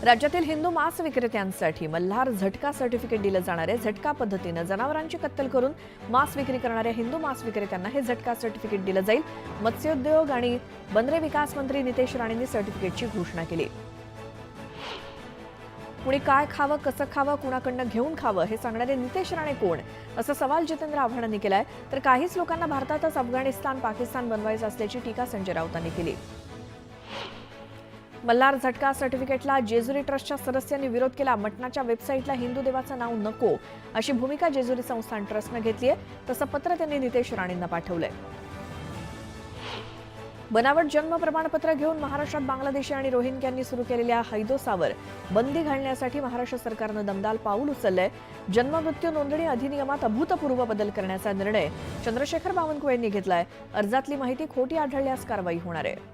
राज्यातील हिंदू मांस विक्रेत्यांसाठी मल्हार झटका सर्टिफिकेट दिलं जाणार आहे। झटका पद्धतीनं जनावरांची कत्तल करून मांस विक्री करणाऱ्या हिंदू मांस विक्रेत्यांना हे झटका सर्टिफिकेट दिलं जाईल। मत्स्योद्योग आणि बंदरे विकास मंत्री नितेश राणेंनी सर्टिफिकेटची घोषणा केली। कुणी काय खावं, कसं खावं, कुणाकडनं घेऊन खावं हे सांगणारे नितेश राणे कोण, असा सवाल जितेंद्र आव्हाडांनी केलाय। तर काहीच लोकांना भारतातच अफगाणिस्तान, पाकिस्तान बनवायचं असल्याची टीका संजय राऊतांनी केली। मल्हार झटका सर्टिफिकेटला जेजुरी ट्रस्टच्या सदस्यांनी विरोध केला। मटणाच्या वेबसाईटला हिंदू देवाचं नाव नको अशी भूमिका जेजुरी संस्थान ट्रस्टनं घेतली आहे। तसं पत्र त्यांनी नितेश राणेंना पाठवलंय। बनावट जन्म प्रमाणपत्र घेऊन महाराष्ट्रात बांगलादेशी आणि रोहिंग्यांनी सुरू केलेल्या हैदोसावर बंदी घालण्यासाठी महाराष्ट्र सरकारनं दमदार पाऊल उचललंय। जन्म मृत्यू नोंदणी अधिनियमात अभूतपूर्व बदल करण्याचा निर्णय चंद्रशेखर बावनकुळे यांनी घेतलाय। अर्जातली माहिती खोटी आढळल्यास कारवाई होणार आहे।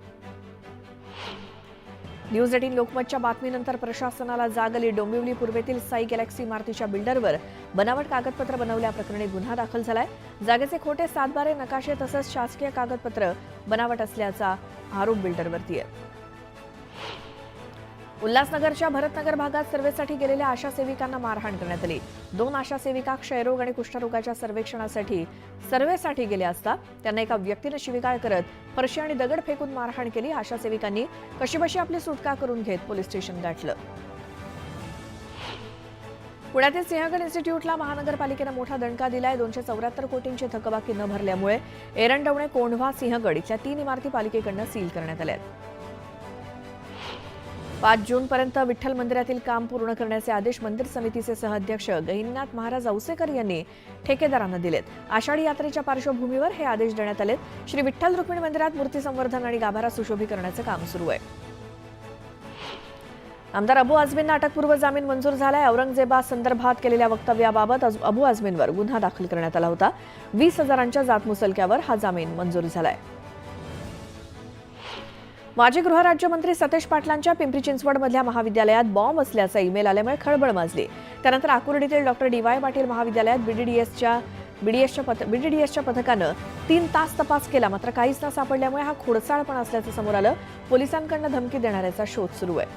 न्यूज 18 लोकमतच्या बातमीनंतर प्रशासनाला जाग आली। डोंबिवली पूर्वेतील साई गॅलेक्सी इमारतीच्या बिल्डरवर बनावट कागदपत्र बनवल्याप्रकरणी गुन्हा दाखल झालाय। जागेचे खोटे सातबारे, नकाशे तसंच शासकीय कागदपत्र बनावट असल्याचा आरोप बिल्डरवरती आहे। उल्हासनगरच्या भरतनगर भागात सर्व्हेसाठी गेलेल्या आशा सेविकांना मारहाण करण्यात आली। 2 आशा सेविका क्षयरोग आणि कुष्ठरोगाच्या सर्व्हेसाठी गेल्या असता त्यांना एका व्यक्तीने शिवीगाळ करत फरशी आणि दगड फेकून मारहाण केली। आशा सेविकांनी कशीबशी आपली सुटका करून घेत पोलीस स्टेशन गाठलं। पुण्यातील सिंहगड इन्स्टिट्यूटला महानगरपालिकेनं मोठा दणका दिलाय। 274 कोटींची थकबाकी न भरल्यामुळे एरंडवणे, कोंढवा, सिंहगड इथल्या 3 इमारती पालिकेकडून सील करण्यात आल्या आहेत। 5 जूनपर्यंत विठ्ठल मंदिरातील काम पूर्ण करण्याचे आदेश मंदिर समितीचे सहअध्यक्ष गहिनीनाथ महाराज औसेकर यांनी ठेकेदारांना दिलेत। आषाढी यात्रेच्या पार्श्वभूमीवर हे आदेश देण्यात आलेत। श्री विठ्ठल रुक्मिणी मंदिरात मूर्ती संवर्धन आणि गाभारा सुशोभीकरणाचं काम सुरू आहे। आमदार अबू आझमींना अटकपूर्व जामीन मंजूर झालाय। औरंगजेबा संदर्भात केलेल्या वक्तव्याबाबत अबू आझमींवर गुन्हा दाखल करण्यात आला होता। 20,000च्या जातमुसलक्यावर हा जामीन मंजूर झालाय। माजी गृहराज्यमंत्री सतेज पाटलांच्या पिंपरी चिंचवडमधल्या महाविद्यालयात बॉम्ब असल्याचा ईमेल आल्यामुळे खळबळ माजली। त्यानंतर आकुर्डीतील डॉ. डी.वाय. पाटील महाविद्यालयात बीडीडीएसच्या पथकानं 3 तास तपास केला, मात्र काहीच न सापडल्यामुळे हा खोडसाळपणा असल्याचं समोर आलं। पोलिसांकडून धमकी देणाऱ्याचा शोध सुरू आहे।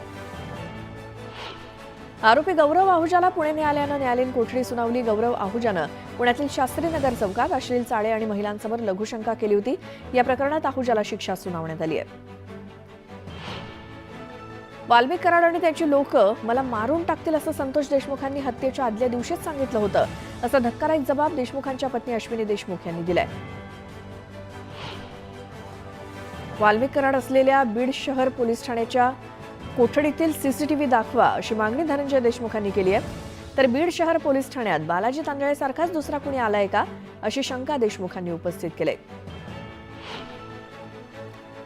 आरोपी गौरव आहुजाला पुणे न्यायालयानं न्यायालयीन कोठडी सुनावली। गौरव आहुजानं पुण्यातील शास्त्रीनगर चौकात अश्लील चाळे आणि महिलांसमोर लघुशंका केली होती। या प्रकरणात आहुजाला शिक्षा सुनावण्यात आली आहे। वाल्मिक कराड आणि त्याची लोक मला मारून टाकतील असं संतोष देशमुखांनी हत्येच्या आदल्या दिवशीच सांगितलं होतं, असा धक्कादायक जबाब देशमुखांच्या पत्नी अश्विनी देशमुख यांनी दिलाय। वाल्मिक कराड असलेल्या बीड शहर पोलीस ठाण्याच्या कोठडीतील सीसीटीव्ही दाखवा अशी मागणी धनंजय देशमुखांनी केली आहे। तर बीड शहर पोलीस ठाण्यात बालाजी तांदळेसारखाच दुसरा कुणी आलाय का अशी शंका देशमुखांनी उपस्थित केली।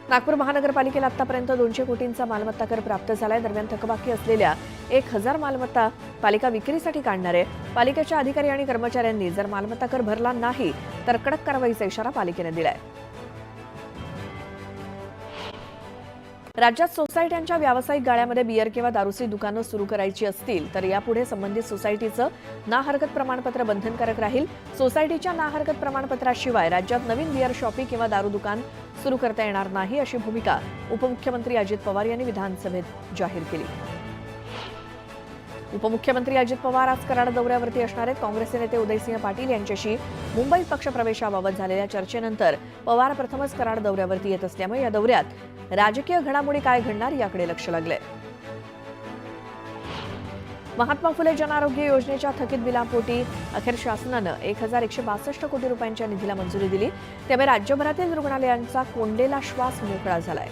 नागपूर महानगरपालिकेला आतापर्यंत 200 कोटींचा मालमत्ता कर प्राप्त झालाय। दरम्यान थकबाकी असलेल्या 1000 मालमत्ता पालिका विक्रीसाठी काढणार आहे। पालिकेच्या अधिकारी आणि कर्मचाऱ्यांनी जर मालमत्ता कर भरला नाही तर कडक कारवाईचा इशारा पालिकेने दिलाय। राज्यात सोसायट्यांच्या व्यावसायिक गाळ्यामध्ये बियर किंवा दारूची दुकानं सुरू करायची असतील तर यापुढे संबंधित सोसायटीचं ना हरकत प्रमाणपत्र बंधनकारक राहील। सोसायटीच्या ना हरकत प्रमाणपत्राशिवाय राज्यात नवीन बियर शॉपी किंवा दारू दुकान सुरू करता येणार नाही अशी भूमिका उपमुख्यमंत्री अजित पवार यांनी विधानसभेत जाहीर केली। उपमुख्यमंत्री अजित पवार आज कराड दौऱ्यावरती असणार आहेत। काँग्रेसचे नेते उदयसिंह पाटील यांच्याशी मुंबईत पक्षप्रवेशाबाबत झालेल्या चर्चेनंतर पवार प्रथमच कराड दौऱ्यावरती येत असल्यामुळे या दौऱ्यात राजकीय घडामोडी काय घडणार याकडे लक्ष लागलंय। महात्मा फुले जनआरोग्य योजनेच्या थकीत बिलापोटी अखेर शासनानं 1162 कोटी रुपयांच्या निधीला मंजुरी दिली। त्यामुळे राज्यभरातील रुग्णालयांचा कोंडलेला श्वास मोकळा झालाय।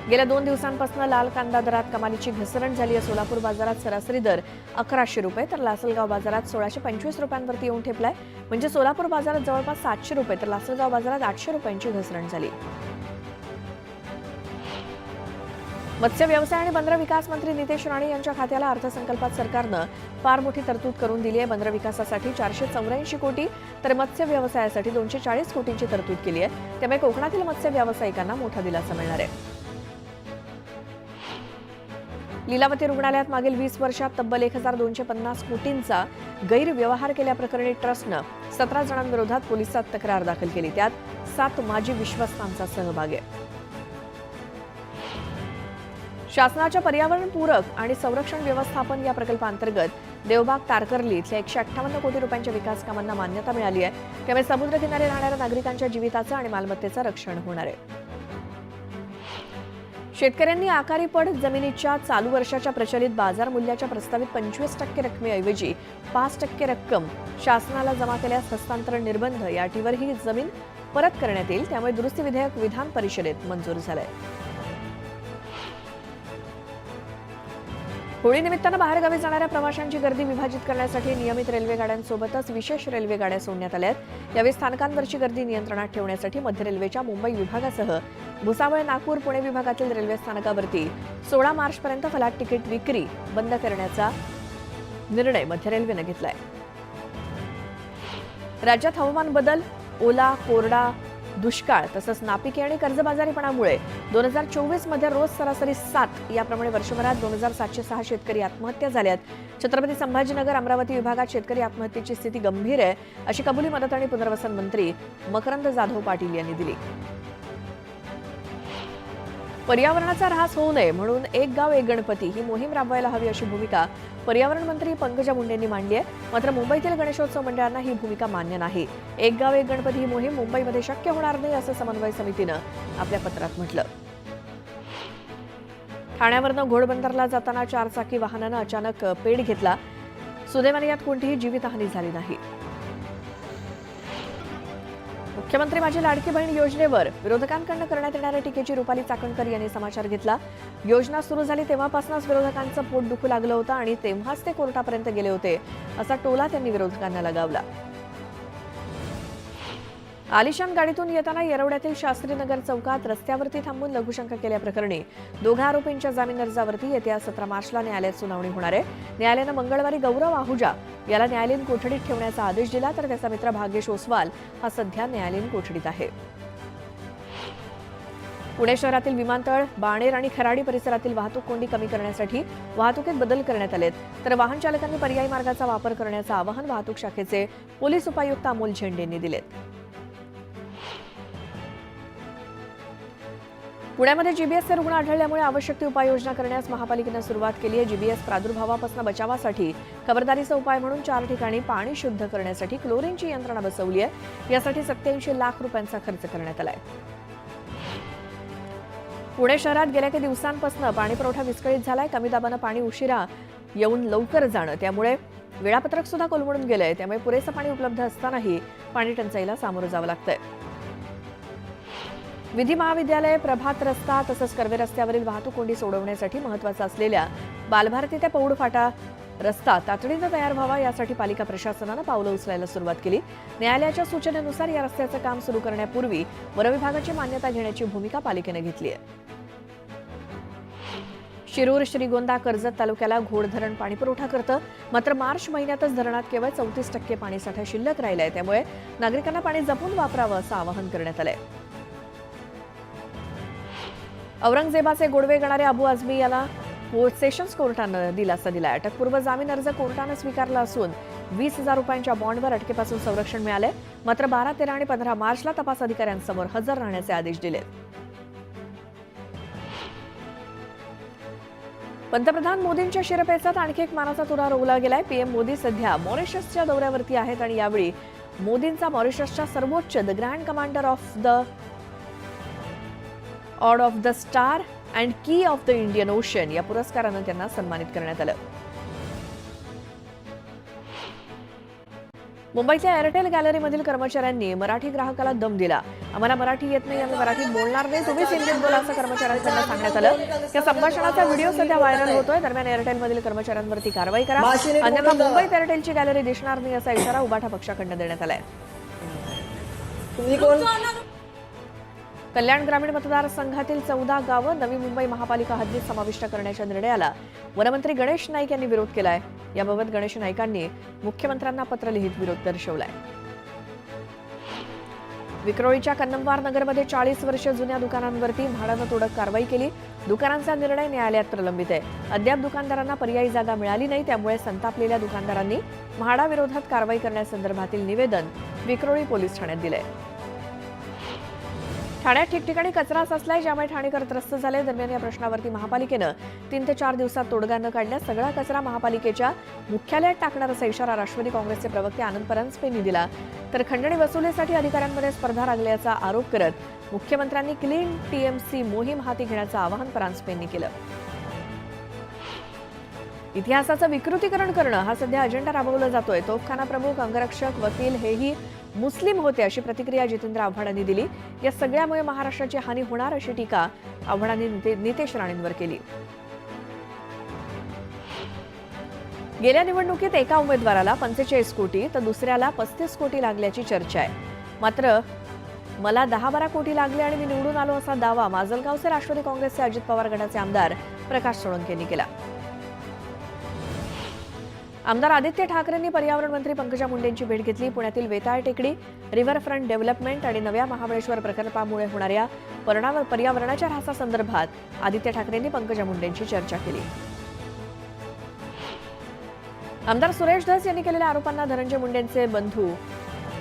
गेल्या 2 दिवसांपासून लाल कांदा दरात कमालीची घसरण झाली आहे। सोलापूर बाजारात सरासरी दर 1100 रुपये तर लासलगाव बाजारात 1625 रुपयांवरती येऊन ठेपलाय। म्हणजे सोलापूर बाजारात जवळपास 700 रुपये तर लासलगाव बाजारात 800 रुपयांची घसरण झाली। मत्स्य व्यवसाय आणि बंदर विकास मंत्री नितेश राणे यांच्या खात्याला अर्थसंकल्पात सरकारनं फार मोठी तरतूद करून दिली आहे। बंदर विकासासाठी 484 कोटी तर मत्स्य व्यवसायासाठी 240 कोटींची तरतूद केली आहे। त्यामुळे कोकणातील मत्स्य व्यावसायिकांना मोठा दिलासा मिळणार आहे। लीलावती रुग्णालयात मागील 20 वर्षात तब्बल 1250 कोटींचा गैरव्यवहार केल्याप्रकरणी ट्रस्टनं 17 जणांविरोधात पोलिसात तक्रार दाखल केली। त्यात 7 माजी विश्वस्तांचा सहभाग आहे। शासनाच्या पर्यावरणपूरक आणि संरक्षण व्यवस्थापन या प्रकल्पांतर्गत देवबाग तारकर्ली इथल्या 158 कोटी रुपयांच्या विकास कामांना मान्यता मिळाली आहे. त्यामुळे समुद्रकिनारी राहणाऱ्या नागरिकांच्या जीविताचं आणि मालमत्तेचं रक्षण होणार आहे. शेतकऱ्यांनी आकारी पड जमिनीच्या चालू वर्षाच्या प्रचलित बाजार मूल्याच्या प्रस्तावित 25% रकमेऐवजी 5% रक्कम शासनाला जमा केल्यास हस्तांतरण निर्बंध या अटीवर ही जमीन परत करण्यात येईल. त्यामुळे दुरुस्ती विधेयक विधान परिषदेत मंजूर झालंय. होळी निमित्तानं बाहेरगावी जाणाऱ्या प्रवाशांची गर्दी विभाजित करण्यासाठी नियमित रेल्वे गाड्यांसोबतच विशेष रेल्वे गाड्या सोडण्यात आल्या आहेत. यावेळी स्थानकांवरची गर्दी नियंत्रणात ठेवण्यासाठी मध्य रेल्वेच्या मुंबई विभागासह भुसावळ, नागपूर, पुणे विभागातील रेल्वे स्थानकावरती 16 मार्चपर्यंत फलाट तिकीट विक्री बंद करण्याचा निर्णय मध्य रेल्वेनं घेतलाय. राज्यात हवामान बदल, ओला, कोरडा, दुष्काळ तसंच नापिकी आणि कर्जबाजारीपणामुळे 2024 मध्ये रोज सरासरी 7 याप्रमाणे वर्षभरात 2706 शेतकरी आत्महत्या झाल्यात. छत्रपती संभाजीनगर, अमरावती विभागात शेतकरी आत्महत्येची स्थिती गंभीर आहे अशी कबुली मदत आणि पुनर्वसन मंत्री मकरंद जाधव पाटील यांनी दिली. पर्यावरणाचा ऱ्हास होऊ नये म्हणून एक गाव एक गणपती ही मोहीम राबवायला हवी अशी भूमिका पर्यावरण मंत्री पंकजा मुंडेंनी मांडली आहे. मात्र मुंबईतील गणेशोत्सव मंडळांना ही भूमिका मान्य नाही. एक गाव एक गणपती ही मोहीम मुंबईमध्ये शक्य होणार नाही असं समन्वय समितीनं आपल्या पत्रात म्हटलं. ठाण्यावरनं घोडबंदरला जाताना 4 चाकी वाहनानं अचानक पेट घेतला. सुदैवाने यात कोणतीही जीवितहानी झाली नाही. मुख्यमंत्री माझी लाडकी बहीण योजनेवर विरोधकांकडून करण्यात येणाऱ्या टीकेची रुपाली चाकणकर यांनी समाचार घेतला. योजना सुरू झाली तेव्हापासूनच विरोधकांचं पोट दुखू लागलं होतं आणि तेव्हाच ते कोर्टापर्यंत गेले होते असा टोला त्यांनी विरोधकांना लगावला. आलिशान गाडीतून येताना येरवड्यातील शास्त्रीनगर चौकात रस्त्यावरती थांबून लघुशंका केल्याप्रकरणी दोघा आरोपींच्या जामीन अर्जावरती येत्या 17 मार्चला न्यायालयात सुनावणी होणार आहे. न्यायालयानं मंगळवारी गौरव आहुजा याला न्यायालयीन कोठडीत ठेवण्याचा आदेश दिला, तर त्याचा मित्र भाग्येश ओसवाल हा सध्या न्यायालयीन कोठडीत आहे. पुणे शहरातील विमानतळ, बाणेर आणि खराडी परिसरातील वाहतूक कोंडी कमी करण्यासाठी वाहतुकीत बदल करण्यात आलेत, तर वाहन चालकांनी पर्यायी मार्गाचा वापर करण्याचं आवाहन वाहतूक शाखेचे पोलीस उपायुक्त अमोल झेंडेंनी दिलेत. पुण्यामध्ये जीबीएसचे रुग्ण आढळल्यामुळे आवश्यक ती उपाययोजना करण्यास महापालिकेनं सुरुवात केली आहे. जीबीएस प्रादुर्भावापासून बचावासाठी खबरदारीचा उपाय म्हणून 4 ठिकाणी पाणी शुद्ध करण्यासाठी क्लोरीनची यंत्रणा बसवली आहे. यासाठी 87 लाख रुपयांचा खर्च करण्यात आलाय. पुणे शहरात गेल्या काही दिवसांपासून पाणीपुरवठा विस्कळीत झालाय. कमी दाबानं पाणी उशिरा येऊन लवकर जाणं, त्यामुळे वेळापत्रक सुद्धा कोलमडून गेलंय. त्यामुळे पुरेसं पाणी उपलब्ध असतानाही पाणी टंचाईला सामोरं जावं लागतंय. विधी महाविद्यालय, प्रभात रस्ता तसंच कर्वे रस्त्यावरील वाहतूक कोंडी सोडवण्यासाठी महत्त्वाचा असलेल्या बालभारती ते पौड फाटा रस्ता तातडीनं तयार व्हावा यासाठी पालिका प्रशासनानं पावलं उचलायला सुरुवात केली. न्यायालयाच्या सूचनेनुसार या रस्त्याचं काम सुरू करण्यापूर्वी वनविभागाची मान्यता घेण्याची भूमिका पालिकेनं घेतली आहे. शिरूर, श्रीगोंदा, कर्जत तालुक्याला घोड धरण पाणीपुरवठा करतं. मात्र मार्च महिन्यातच धरणात केवळ 34% पाणीसाठा शिल्लक राहिलाय. त्यामुळे नागरिकांना पाणी जपून वापरावं असं आवाहन करण्यात आलंय. औरंगजेबाचे गोडवे गणारे अबू आझमी याला सेशन्स कोर्टानं दिलासा दिलाय. अटकपूर्व जामीन अर्ज कोर्टानं स्वीकारला असून 20,000 रुपयांच्या बॉन्डवर अटकेपासून संरक्षण मिळालंय. मात्र 12, 13 आणि 15 मार्चला तपास अधिकाऱ्यांसमोर हजर राहण्याचे आदेश दिले. पंतप्रधान मोदींच्या शिरपेचात आणखी एक मानाचा तुरा रोवला गेलाय. पीएम मोदी सध्या मॉरिशसच्या दौऱ्यावरती आहेत आणि यावेळी मोदींचा मॉरिशसच्या सर्वोच्च the grand commander of the order of the star and की ऑफ द इंडियन ओशन या पुरस्कारानं त्यांना सन्मानित करण्यात आलं. मुंबईतल्या एअरटेल गॅलरीमधील कर्मचाऱ्यांनी मराठी ग्राहकाला दम दिला. आम्हाला मराठी येत नाही, आम्ही मराठीत बोलणार नाही, तुम्हीच हिंदीत बोला असं कर्मचाऱ्यांकडून सांगण्यात आलं. या संभाषणाचा व्हिडिओ सध्या व्हायरल होतोय. दरम्यान एअरटेलमधील कर्मचाऱ्यांवरती कारवाई करा, अन्यथा मुंबईत एअरटेलची गॅलरी दिसणार नाही असा इशारा उबाठा पक्षाकडून देण्यात आलाय. कल्याण ग्रामीण मतदारसंघातील 14 गावं नवी मुंबई महापालिका हद्दीत समाविष्ट करण्याच्या निर्णयाला वनमंत्री गणेश नाईक यांनी विरोध केलाय. याबाबत गणेश नाईकांनी मुख्यमंत्र्यांना पत्र लिहित विरोध दर्शवलाय. विक्रोळीच्या कन्नमवार नगरमध्ये 40 वर्ष जुन्या दुकानांवरती म्हाडानं तोडक कारवाई केली. दुकानांचा निर्णय न्यायालयात प्रलंबित आहे. अद्याप दुकानदारांना पर्यायी जागा मिळाली नाही, त्यामुळे संतापलेल्या दुकानदारांनी म्हाडाविरोधात कारवाई करण्यासंदर्भातील निवेदन विक्रोळी पोलीस ठाण्यात दिलंय. ठाण्यात ठिकठिकाणी कचरा साचलाय, ज्यामुळे ठाणेकर त्रस्त झाले. दरम्यान या प्रश्नावरती महापालिकेनं 3 ते 4 दिवसात तोडगा न काढल्यास सगळा कचरा महापालिकेच्या मुख्यालयात टाकणार असा इशारा राष्ट्रवादी काँग्रेसचे प्रवक्ते आनंद परांजपे यांनी दिला. तर खंडणी वसुलीसाठी अधिकाऱ्यांमध्ये स्पर्धा लागल्याचा आरोप करत मुख्यमंत्र्यांनी क्लीन टीएमसी मोहीम हाती घेण्याचं आवाहन परांजपे यांनी केलं. इतिहासाचं विकृतीकरण करणं हा सध्या अजेंडा राबवला जातोय. तोफखाना प्रमुख, अंगरक्षक, वकील हेही मुस्लिम होते, अशी प्रतिक्रिया जितेंद्र आव्हाडांनी दिली. या सगळ्यामुळे महाराष्ट्राची हानी होणार अशी टीका आव्हाडांनी नितेश राणेंवर केली. गेल्या निवडणुकीत एका उमेदवाराला 45 कोटी तर दुसऱ्याला 35 कोटी लागल्याची चर्चा आहे. मात्र मला 10-12 कोटी लागले आणि मी निवडून आलो असा दावा माजलगावचे राष्ट्रवादी काँग्रेसचे अजित पवार गटाचे आमदार प्रकाश सोळंके यांनी केला. आमदार आदित्य ठाकरेंनी पर्यावरण मंत्री पंकजा मुंडेंची भेट घेतली. पुण्यातील वेताळ टेकडी, रिव्हरफ्रंट डेव्हलपमेंट आणि नव्या महाबळेश्वर प्रकल्पामुळे होणाऱ्या पर्यावरणाच्या ऱ्हासासंदर्भात आदित्य ठाकरेंनी पंकजा मुंडेंची चर्चा केली. आमदार सुरेश धस यांनी केलेल्या आरोपांना धनंजय मुंडेंचे बंधू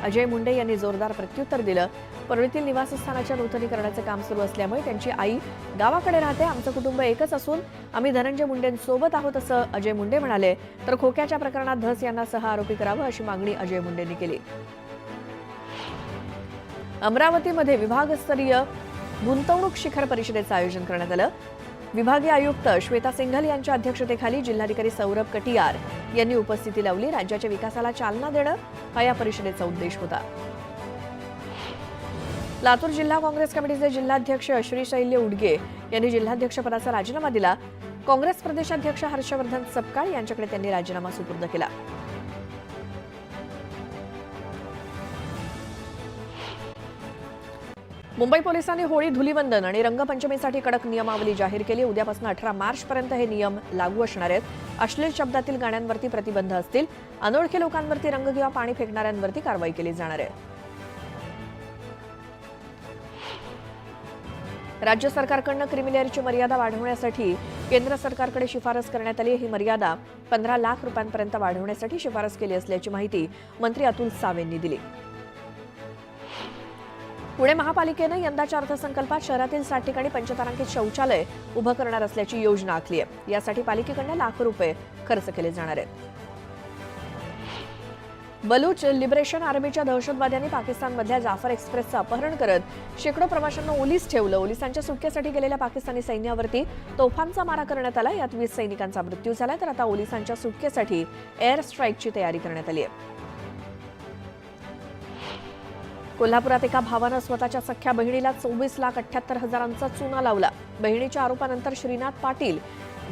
अजय मुंडे यांनी जोरदार प्रत्युत्तर दिलं. परळीतील निवासस्थानाच्या नूतनीकरणाचे काम सुरू असल्यामुळे त्यांची आई गावाकडे राहते. आमचं कुटुंब एकच असून आम्ही धनंजय मुंडेंसोबत आहोत, असं अजय मुंडे म्हणाले. तर खोक्याच्या प्रकरणात धस यांना सह आरोपी करावं अशी मागणी अजय मुंडेंनी केली. अमरावतीमध्ये विभागस्तरीय गुंतवणूक शिखर परिषदेचं आयोजन करण्यात आलं. विभागीय आयुक्त श्वेता सिंघल यांच्या अध्यक्षतेखाली जिल्हाधिकारी सौरभ कटियार यांनी उपस्थिती लावली. राज्याच्या विकासाला चालना देणं हा या परिषदेचा उद्देश होता. लातूर जिल्हा काँग्रेस कमिटीचे जिल्हाध्यक्ष श्रीशैल्य उडगे यांनी जिल्हाध्यक्षपदाचा राजीनामा दिला. काँग्रेस प्रदेशाध्यक्ष हर्षवर्धन सपकाळ यांच्याकडे त्यांनी राजीनामा सुपूर्द केला. मुंबई पोलिसांनी होळी, धुलीवंदन आणि रंगपंचमीसाठी कडक नियमावली जाहीर केली. उद्यापासून 18 मार्चपर्यंत हे नियम लागू असणार आहेत. अश्लील शब्दातील गाण्यांवरती प्रतिबंध असतील. अनोळखी लोकांवरती रंग किंवा पाणी फेकणाऱ्यांवरती कारवाई केली जाणार आहे. राज्य सरकारकडून क्रिमिलेअरची मर्यादा वाढवण्यासाठी केंद्र सरकारकडे शिफारस करण्यात आली. ही मर्यादा 15 लाख रुपयांपर्यंत वाढवण्यासाठी शिफारस केली असल्याची माहिती मंत्री अतुल सावे यांनी दिली. पुणे महापालिकेनं यंदाच्या अर्थसंकल्पात शहरातील 60 ठिकाणी पंचतारांकित शौचालय उभं करणार असल्याची योजना आखली आहे. यासाठी पालिकेकडून लाखो रुपये खर्च केले जाणार आहेत. बलूच लिबरेशन आर्मीच्या दहशतवाद्यांनी पाकिस्तानमधल्या जाफर एक्सप्रेसचं अपहरण करत शेकडो प्रवाशांना ओलीस ठेवलं. ओलिसांच्या सुटकेसाठी गेलेल्या पाकिस्तानी सैन्यावरती तोफांचा मारा करण्यात आला. यात 20 सैनिकांचा मृत्यू झाला. तर आता ओलिसांच्या सुटकेसाठी एअर स्ट्राईकची तयारी करण्यात आली आहे. कोल्हापुरात एका भावानं स्वतःच्या सख्ख्या बहिणीला 24,78,000चा चुना लावला. बहिणीच्या आरोपानंतर श्रीनाथ पाटील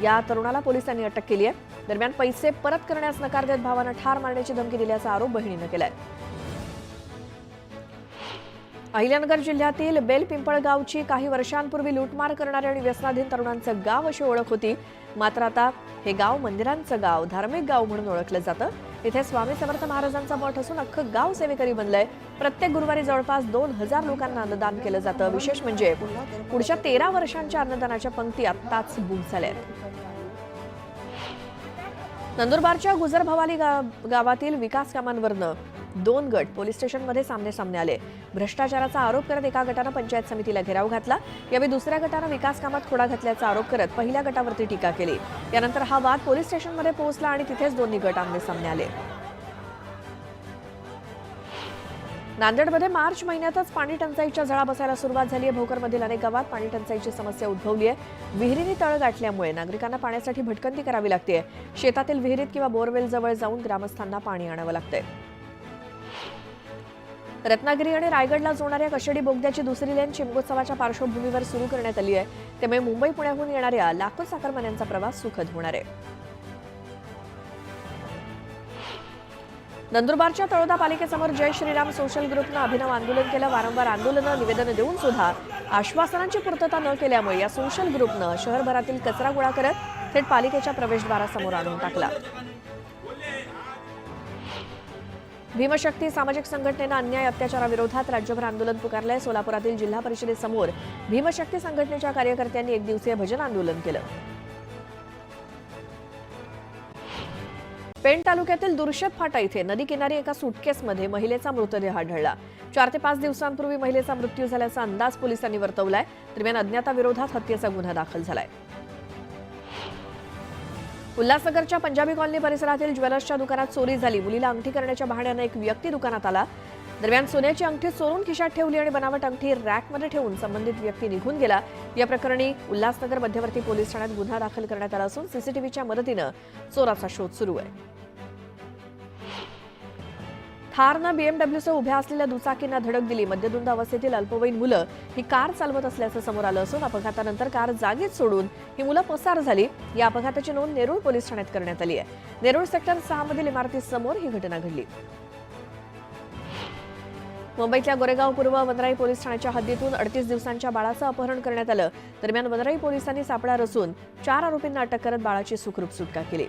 या तरुणाला पोलिसांनी अटक केली आहे. दरम्यान पैसे परत करण्यास नकार देत भावानं ठार मारण्याची धमकी दिल्याचा आरोप बहिणीनं केलाय. अहिल्यानगर जिल्ह्यातील बेलपिंपळगावची काही वर्षांपूर्वी लूटमार करणारे आणि व्यसनाधीन तरुणांचं गाव अशी ओळख होती. मात्र आता हे गाव मंदिरांचं गाव, धार्मिक गाव म्हणून ओळखलं जातं. इथे स्वामी समर्थ महाराजांचा मठ असून अख्खं गाव सेवेकरी बनलंय. प्रत्येक गुरुवारी जवळपास 2,000 लोकांना अन्नदान केलं जातं. विशेष म्हणजे पुढच्या 13 वर्षांच्या अन्नदानाच्या पंक्ती आत्ताच बुक झाल्या. नंदुरबारच्या गुजर भवाली गावातील विकास कामांवरनं 2 गट पोलीस स्टेशनमध्ये सामने आले. भ्रष्टाचाराचा आरोप करत एका गटानं पंचायत समितीला घेराव घातला. यावेळी दुसऱ्या गटानं विकास कामात खोडा घातल्याचा आरोप करत पहिल्या गटावरती टीका केली. यानंतर हा वाद पोलीस स्टेशनमध्ये पोहोचला आणि तिथेच दोन्ही गट आमने-सामने आले. नांदेडमध्ये मार्च महिन्यातच पाणी टंचाईच्या झळा बसायला सुरुवात झाली आहे. भोकरमधील अनेक गावात पाणी टंचाईची समस्या उद्भवली आहे. विहिरींनी तळ गाठल्यामुळे नागरिकांना पाण्यासाठी भटकंती करावी लागते. शेतातील विहिरीत किंवा बोरवेल जवळ जाऊन ग्रामस्थांना पाणी आणावं लागतंय. रत्नागिरी आणि रायगडला जोडणाऱ्या कशेडी बोगद्याची दुसरी लेन शिमगोत्सवाच्या पार्श्वभूमीवर सुरू करण्यात आली आहे. त्यामुळे मुंबई पुण्याहून येणाऱ्या लाखो चाकरमान्यांचा प्रवास सुखद होणार आहे. नंदुरबारच्या तळोदा पालिकेसमोर जय श्रीराम सोशल ग्रुपनं अभिनव आंदोलन केलं. वारंवार आंदोलनं, निवेदनं देऊन सुद्धा आश्वासनांची पूर्तता न केल्यामुळे या सोशल ग्रुपनं शहरभरातील कचरा गोळा करत थेट पालिकेच्या प्रवेशद्वारासमोर आणून टाकला. भीमशक्ती सामाजिक संघटनेनं अन्याय अत्याचाराविरोधात राज्यभर आंदोलन पुकारलंय. सोलापुरातील जिल्हा परिषदेसमोर भीमशक्ती संघटनेच्या कार्यकर्त्यांनी 1 दिवसीय भजन आंदोलन केलं. पेण तालुक्यातील दुर्शत फाटा इथे नदी किनारी एका सुटकेसमध्ये महिलेचा मृतदेह आढळला. 4 ते 5 दिवसांपूर्वी महिलेचा मृत्यू झाल्याचा अंदाज पोलिसांनी वर्तवलाय. दरम्यान अज्ञाताविरोधात हत्येचा गुन्हा दाखल झालाय. उल्हासनगरच्या पंजाबी कॉलनी परिसरातील ज्वेलर्सच्या दुकानात चोरी झाली. मुलीला अंगठी करण्याच्या बहाण्याने एक व्यक्ती दुकानात आला. दरम्यान सोन्याची अंगठी चोरून खिशात ठेवली आणि बनावट अंगठी रॅकमध्ये ठेवून संबंधित व्यक्ती निघून गेला. या प्रकरणी उल्हासनगर मध्यवर्ती पोलीस ठाण्यात गुन्हा दाखल करण्यात आला असून सीसीटीव्हीच्या मदतीनं चोराचा शोध सुरू आहे. थारनं बीएमडब्ल्यूसह उभ्या असलेल्या दुचाकींना धडक दिली. मद्यधुंद अवस्थेतील अल्पवयीन मुलं ही कार चालवत असल्याचं समोर आलं असून अपघातानंतर कार जागीच सोडून ही मुलं पसार झाली. या अपघाताची नोंद नेरूळ पोलीस ठाण्यात करण्यात आली आहे. नेरूळ सेक्टर 6 मधील इमारतीसमोर ही घटना घडली. मुंबईतल्या गोरेगाव पूर्व वनराई पोलीस ठाण्याच्या हद्दीतून 38 दिवसांच्या बाळाचं अपहरण करण्यात आलं. दरम्यान वनराई पोलिसांनी सापळा रचून 4 आरोपींना अटक करत बाळाची सुखरूप सुटका केली.